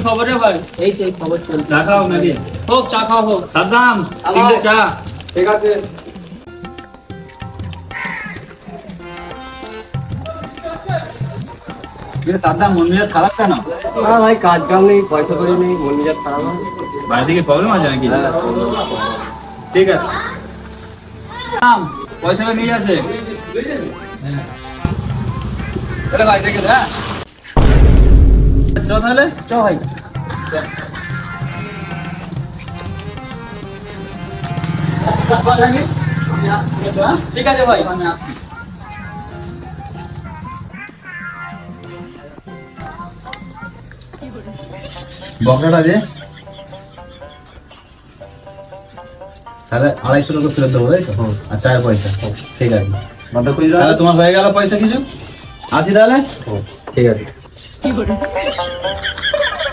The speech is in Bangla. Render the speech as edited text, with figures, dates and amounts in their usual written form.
খবর রে ভাই? এই তো এই খবর চলছে। চা খাও নাকি? হোক চা খাও হোক। সাদ্দাম তিনটে চা। ঠিক আছে। সাদ্দাম মন মেজাজ খারাপ কেন? না ভাই কাজ কাম নেই, পয়সা করি নেই, মন মেজাজ খারাপ হয়। বাড়ি থেকে প্রবলেম আছে নাকি? ঠিক আছে পয়সাটা নিয়ে আসে। ভাই দেখে হ্যাঁ চ তাহলে চ ভাই। ঠিক আছে ভাই। বকরাটা দে তাহলে 250 টাকা ফেরত দেবো তাই তো? আর চায়ের পয়সা ঠিক আছে। তাহলে তোমার হয়ে গেল পয়সা কিছু? আসি তাহলে। ঠিক আছে।